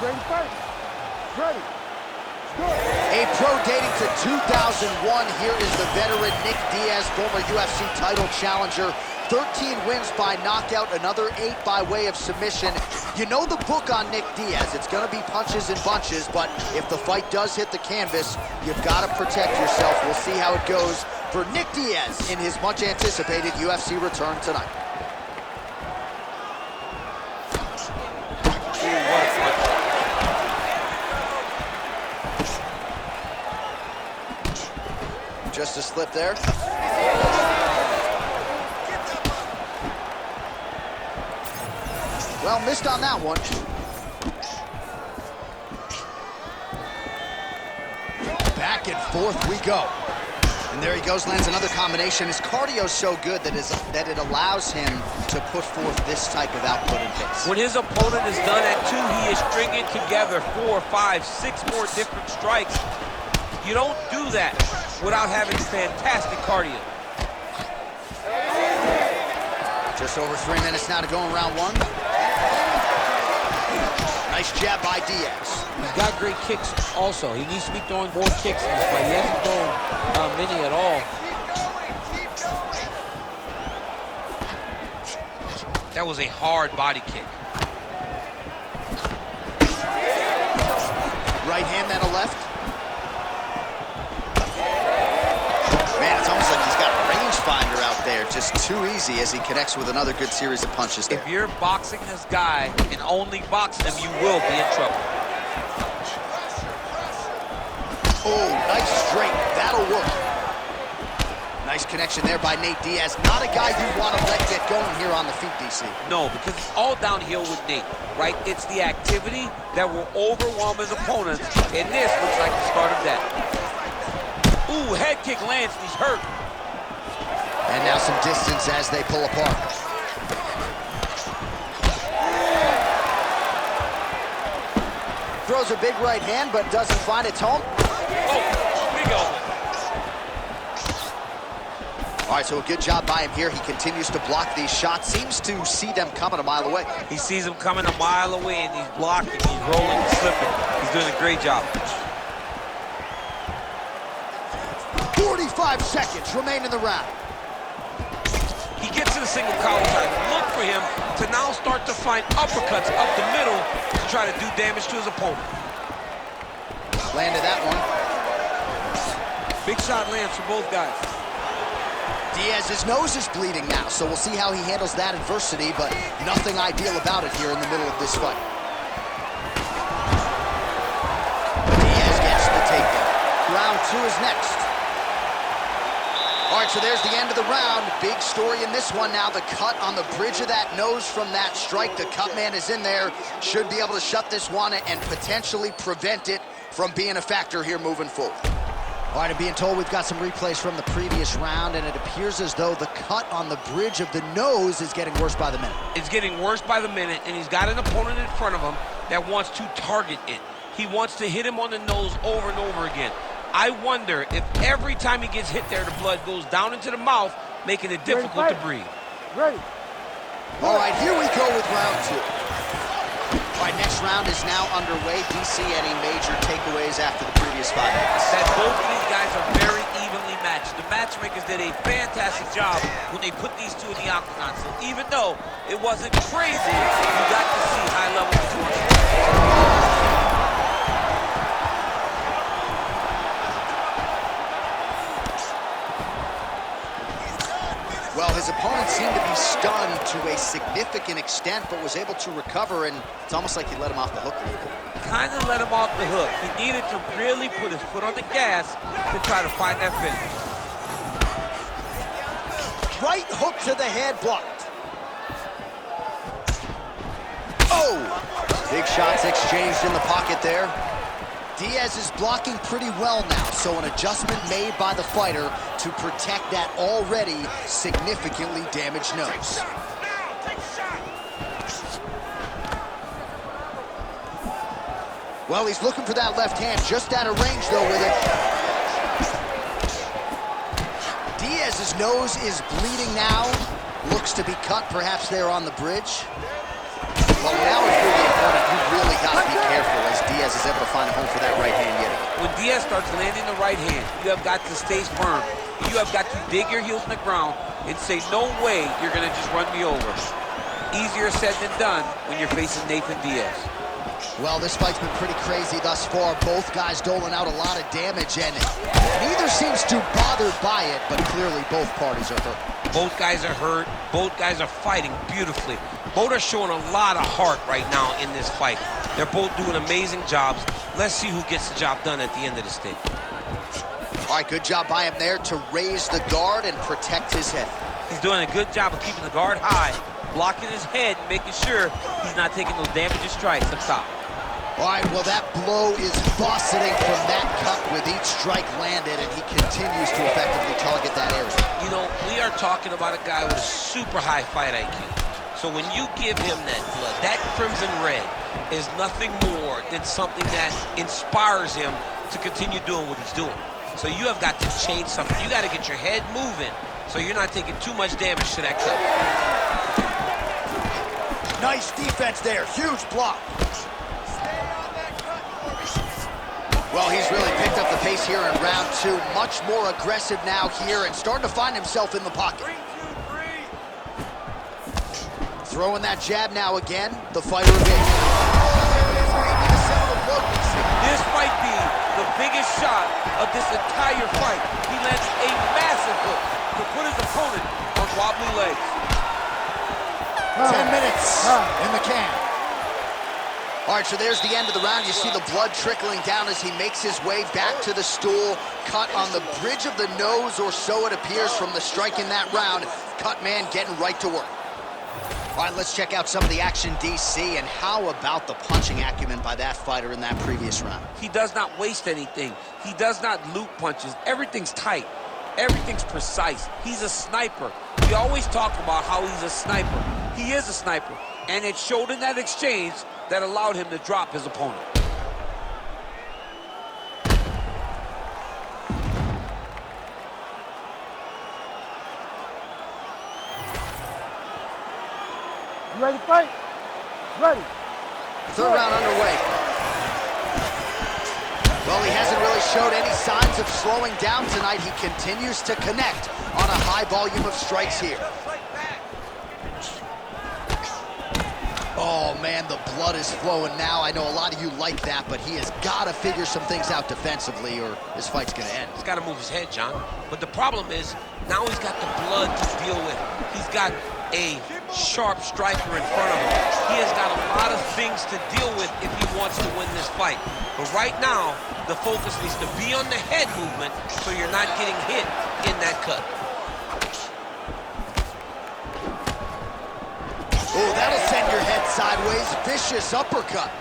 Ready to fight. Ready. A pro dating to 2001. Here is the veteran Nick Diaz, former UFC title challenger. 13 wins by knockout, another 8 by way of submission. You know the book on Nick Diaz. It's going to be punches and bunches, but if the fight does hit the canvas, you've got to protect yourself. We'll see how it goes for Nick Diaz in his much-anticipated UFC return tonight. Just a slip there. Well, missed on that one. Back and forth we go. And there he goes, lands another combination. His cardio's so good that it allows him to put forth this type of output and pace. When his opponent is done at 2, he is stringing together 4, 5, 6 more different strikes. You don't do that without having fantastic cardio. Just over 3 minutes now to go in round 1. Nice jab by Diaz. He's got great kicks also. He needs to be throwing more kicks in this fight. He hasn't thrown many at all. That was a hard body kick. Right hand, then a left. Man, it's almost like he's got a rangefinder out there. Just too easy as he connects with another good series of punches there. If you're boxing this guy and only boxing him, you will be in trouble. Oh, nice straight. That'll work. Nice connection there by Nate Diaz. Not a guy you want to let get going here on the feet, DC. No, because it's all downhill with Nate, right? It's the activity that will overwhelm his opponents, and this looks like the start of that. Ooh, head kick lands, and he's hurt. And now some distance as they pull apart. Throws a big right hand, but doesn't find its home. Oh, big elbow. All right, so a good job by him here. He continues to block these shots. Seems to see them coming a mile away. He sees them coming a mile away, and he's blocking, he's rolling, he's slipping. He's doing a great job. 45 seconds remain in the round. He gets to the single collar side. Look for him to now start to find uppercuts up the middle to try to do damage to his opponent. Landed that one. Big shot lands for both guys. Diaz's nose is bleeding now, so we'll see how he handles that adversity, but nothing ideal about it here in the middle of this fight. Diaz gets the takedown. Round 2 is next. All right, so there's the end of the round. Big story in this one now. The cut on the bridge of that nose from that strike. The cut man is in there. Should be able to shut this one and potentially prevent it from being a factor here moving forward. All right, I'm being told we've got some replays from the previous round, and it appears as though the cut on the bridge of the nose is getting worse by the minute. It's getting worse by the minute, and he's got an opponent in front of him that wants to target it. He wants to hit him on the nose over and over again. I wonder if every time he gets hit there, the blood goes down into the mouth, making it difficult to breathe. Ready. All right, here we go with round 2. All right, next round is now underway. DC, any major takeaways after the previous 5 minutes? That both of these guys are very evenly matched. The matchmakers did a fantastic job when they put these two in the octagon. So even though it wasn't crazy, you got to see high level performance. Well, his opponent seemed to be stunned to a significant extent, but was able to recover, and it's almost like he let him off the hook a little bit. Kind of let him off the hook. He needed to really put his foot on the gas to try to find that finish. Right hook to the head, blocked. Oh! Big shots exchanged in the pocket there. Diaz is blocking pretty well now, so an adjustment made by the fighter to protect that already significantly damaged nose. Well, he's looking for that left hand, just out of range though with it. Diaz's nose is bleeding now. Looks to be cut, perhaps there on the bridge. Well, now if you're the opponent, you really got to be careful find a home for that right hand yet again. When Diaz starts landing the right hand, you have got to stay firm. You have got to dig your heels in the ground and say, no way you're going to just run me over. Easier said than done when you're facing Nathan Diaz. Well, this fight's been pretty crazy thus far. Both guys doling out a lot of damage, and neither seems too bothered by it, but clearly both parties are hurt. Both guys are hurt. Both guys are fighting beautifully. Both are showing a lot of heart right now in this fight. They're both doing amazing jobs. Let's see who gets the job done at the end of the stick. All right, good job by him there to raise the guard and protect his head. He's doing a good job of keeping the guard high, blocking his head, making sure he's not taking those damaging strikes up top. All right, well, that blow is buffeting from that cut with each strike landed, and he continues to effectively target that area. You know, we are talking about a guy with a super high fight IQ. So when you give him that blood, that crimson red is nothing more than something that inspires him to continue doing what he's doing. So you have got to change something. You got to get your head moving so you're not taking too much damage to that cut. Nice defense there, huge block. Well, he's really picked up the pace here in round two. Much more aggressive now here and starting to find himself in the pocket. Throwing that jab now again, the fighter evades. This might be the biggest shot of this entire fight. He lands a massive hook to put his opponent on wobbly legs. 10 minutes in the can. All right, so there's the end of the round. You see the blood trickling down as he makes his way back to the stool. Cut on the bridge of the nose, or so it appears from the strike in that round. Cut man getting right to work. All right, let's check out some of the action, DC, and how about the punching acumen by that fighter in that previous round? He does not waste anything. He does not loop punches. Everything's tight. Everything's precise. He's a sniper. We always talk about how he's a sniper. He is a sniper, and it showed in that exchange that allowed him to drop his opponent. You ready to fight? Ready. Third round underway. Well, he hasn't really showed any signs of slowing down tonight. He continues to connect on a high volume of strikes here. Oh, man, the blood is flowing now. I know a lot of you like that, but he has got to figure some things out defensively or his fight's going to end. He's got to move his head, John. But the problem is, now he's got the blood to deal with. He's got a sharp striker in front of him. He has got a lot of things to deal with if he wants to win this fight. But right now, the focus needs to be on the head movement so you're not getting hit in that cut. Oh, that'll send your head sideways. Vicious uppercut.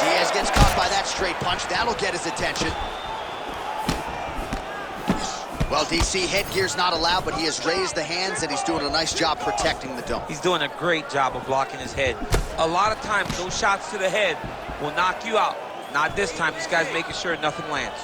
Diaz gets caught by that straight punch. That'll get his attention. Well, DC, headgear's not allowed, but he has raised the hands, and he's doing a nice job protecting the dome. He's doing a great job of blocking his head. A lot of times, those shots to the head will knock you out. Not this time. This guy's making sure nothing lands.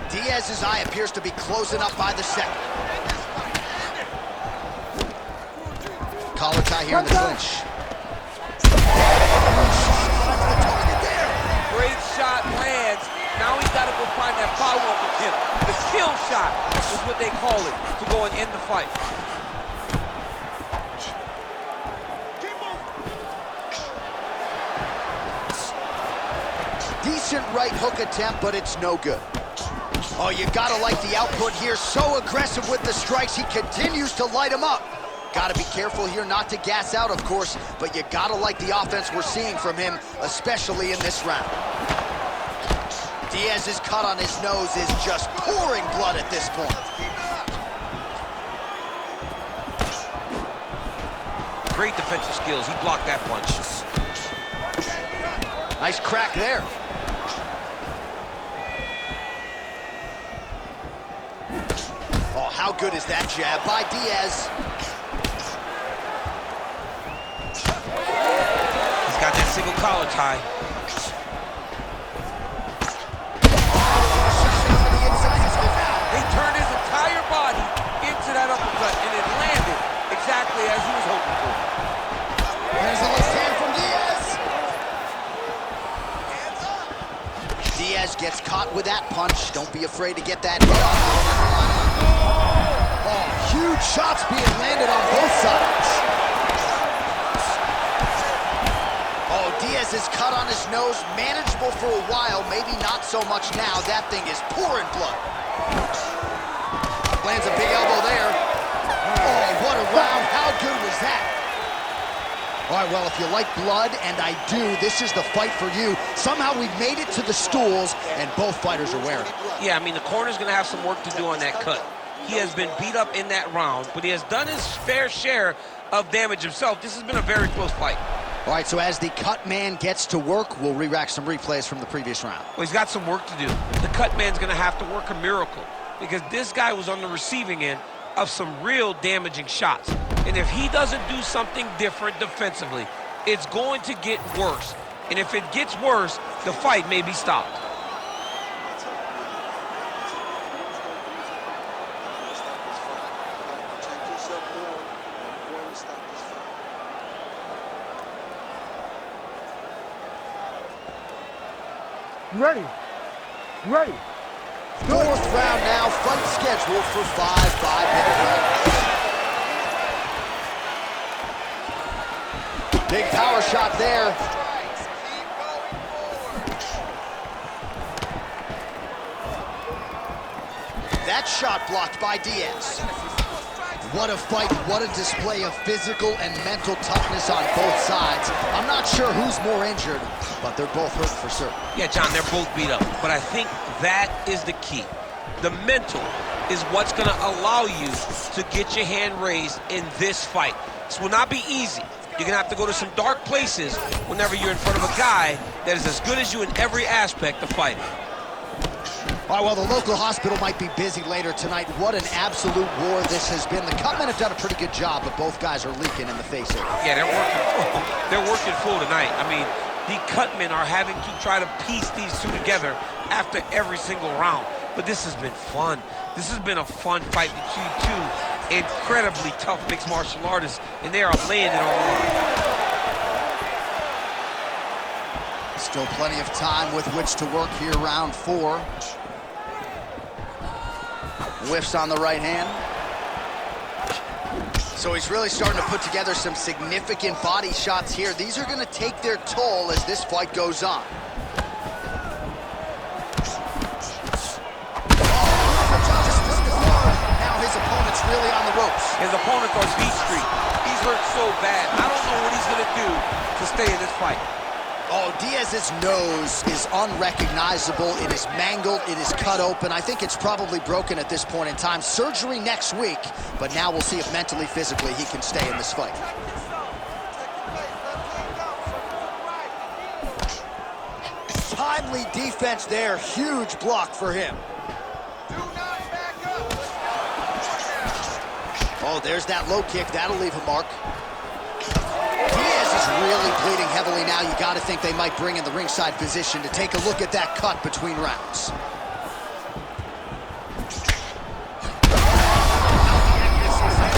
Diaz's eye appears to be closing up by the second. Collar tie here in the clinch. Great shot lands. Now he's got to go find that follow-up attempt. The kill shot is what they call it to go and end the fight. Decent right hook attempt, but it's no good. Oh, you gotta like the output here. So aggressive with the strikes. He continues to light him up. Gotta be careful here not to gas out, of course, but you gotta like the offense we're seeing from him, especially in this round. Diaz's cut on his nose is just pouring blood at this point. Great defensive skills. He blocked that punch. Nice crack there. Oh, how good is that jab by Diaz? He's got that single collar tie. They turned his entire body into that uppercut, and it landed exactly as he was hoping for. caught with that punch. Don't be afraid to get that hit on. Oh, huge shots being landed on both sides. Oh, Diaz is cut on his nose, manageable for a while, maybe not so much now. That thing is pouring blood. Lands a big elbow there. Oh, what a round. How good was that? All right, well, if you like blood, and I do, this is the fight for you. Somehow we've made it to the stools, and both fighters are wearing it. Yeah, I mean, the corner's going to have some work to do on that cut. He has been beat up in that round, but he has done his fair share of damage himself. This has been a very close fight. All right, so as the cut man gets to work, we'll re-rack some replays from the previous round. Well, he's got some work to do. The cut man's going to have to work a miracle because this guy was on the receiving end of some real damaging shots. And if he doesn't do something different defensively, it's going to get worse. And if it gets worse, the fight may be stopped. You ready? You ready? Fourth round now, fight scheduled for 5 5-minute rounds. Big power shot there. That shot blocked by Diaz. What a fight, what a display of physical and mental toughness on both sides. I'm not sure who's more injured, but they're both hurt for certain. Yeah, John, they're both beat up, but I think that is the key. The mental is what's going to allow you to get your hand raised in this fight. This will not be easy. You're going to have to go to some dark places whenever you're in front of a guy that is as good as you in every aspect of fighting. All right, well, the local hospital might be busy later tonight. What an absolute war this has been. The cutmen have done a pretty good job, but both guys are leaking in the face area. Yeah, they're working full tonight. I mean, the cutmen are having to try to piece these two together after every single round. But this has been fun. This has been a fun fight between two incredibly tough mixed martial artists, and they are laying it all on. Still plenty of time with which to work here, round 4. Whiffs on the right hand. So he's really starting to put together some significant body shots here. These are going to take their toll as this fight goes on. Now his opponent's really on the ropes. His opponent's on beat street. He's hurt so bad. I don't know what he's going to do to stay in this fight. Oh, Diaz's nose is unrecognizable. It is mangled. It is cut open. I think it's probably broken at this point in time. Surgery next week, but now we'll see if mentally, physically, he can stay in this fight. Timely defense there. Huge block for him. Oh, there's that low kick. That'll leave a mark. Diaz is really bleeding heavily now. You got to think they might bring in the ringside physician to take a look at that cut between rounds.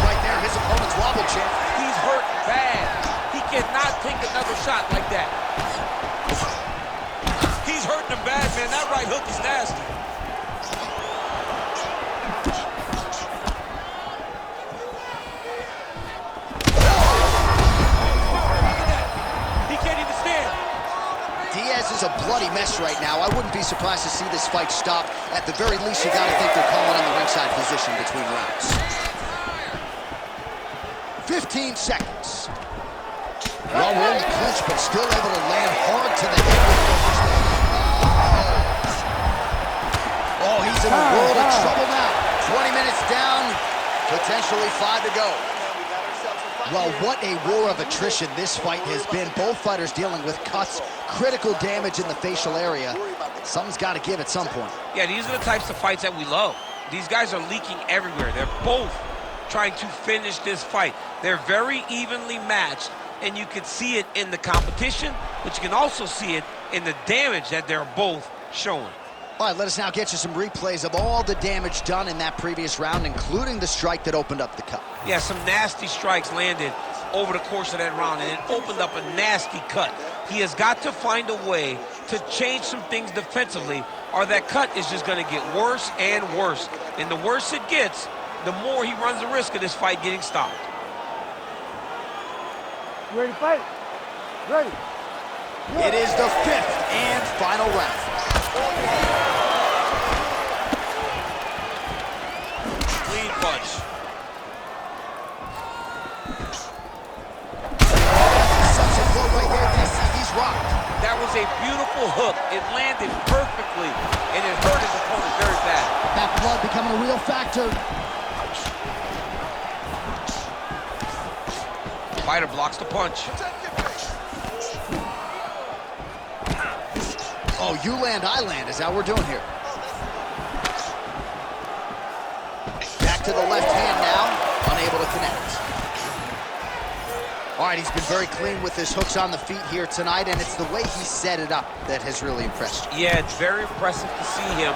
Right there, his opponent's wobble champ. He's hurt bad. He cannot take another shot like that. He's hurting him bad, man. That right hook is nasty. Diaz is a bloody mess right now. I wouldn't be surprised to see this fight stop. At the very least, you got to think they're calling on the ringside physician between rounds. 15 seconds. Well, we're in the clinch, but still able to land hard to the head. Oh, he's in a world of trouble now. 20 minutes down, potentially 5 to go. Well, what a war of attrition this fight has been. Both fighters dealing with cuts, critical damage in the facial area. Something's got to give at some point. Yeah, these are the types of fights that we love. These guys are leaking everywhere. They're both trying to finish this fight. They're very evenly matched, and you can see it in the competition, but you can also see it in the damage that they're both showing. All right, let us now get you some replays of all the damage done in that previous round, including the strike that opened up the cut. Yeah, some nasty strikes landed over the course of that round, and it opened up a nasty cut. He has got to find a way to change some things defensively, or that cut is just going to get worse and worse. And the worse it gets, the more he runs the risk of this fight getting stopped. You ready to fight? Ready. It is the 5th and final round. Clean punch. Such a blow right there, DC. He's rocked. That was a beautiful hook. It landed perfectly, and it hurt his opponent very bad. That blood becoming a real factor. Fighter blocks the punch. Oh, you land, I land is how we're doing here. Back to the left hand now, unable to connect. All right, he's been very clean with his hooks on the feet here tonight, and it's the way he set it up that has really impressed you. Yeah, it's very impressive to see him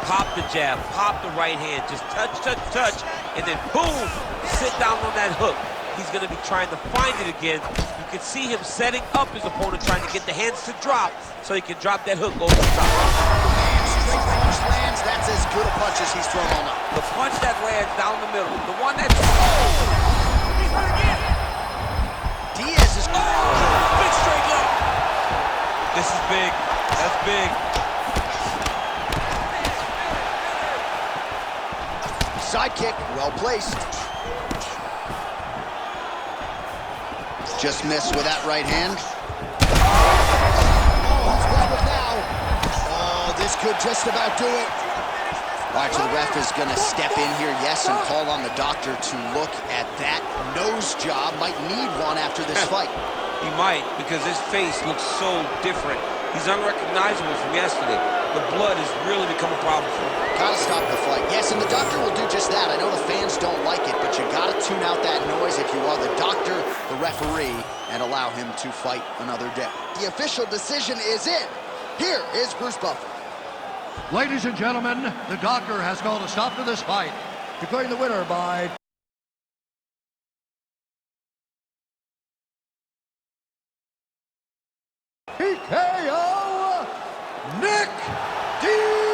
pop the jab, pop the right hand, just touch, touch, touch, and then boom, sit down on that hook. He's going to be trying to find it again. You can see him setting up his opponent, trying to get the hands to drop so he can drop that hook over the top. Straight punch lands, that's as good a punch as he's thrown all night. The punch that lands down the middle, the one that's... Oh! He's hurt again! Diaz is... Oh! Big straight left! This is big. That's big. Side kick, well placed. Just missed with that right hand. Oh, he's got it now. Oh, this could just about do it. All right, so the ref is going to step in here, yes, and call on the doctor to look at that nose job. Might need one after this fight. He might, because his face looks so different. He's unrecognizable from yesterday. The blood has really become a problem for him. Gotta stop the fight. Yes, and the doctor will do just that. I know the fans don't like it, but you gotta tune out that noise if you are the doctor, the referee, and allow him to fight another day. The official decision is in. Here is Bruce Buffer. Ladies and gentlemen, the doctor has called a stop to this fight, declaring the winner by TKO, Nick Diaz.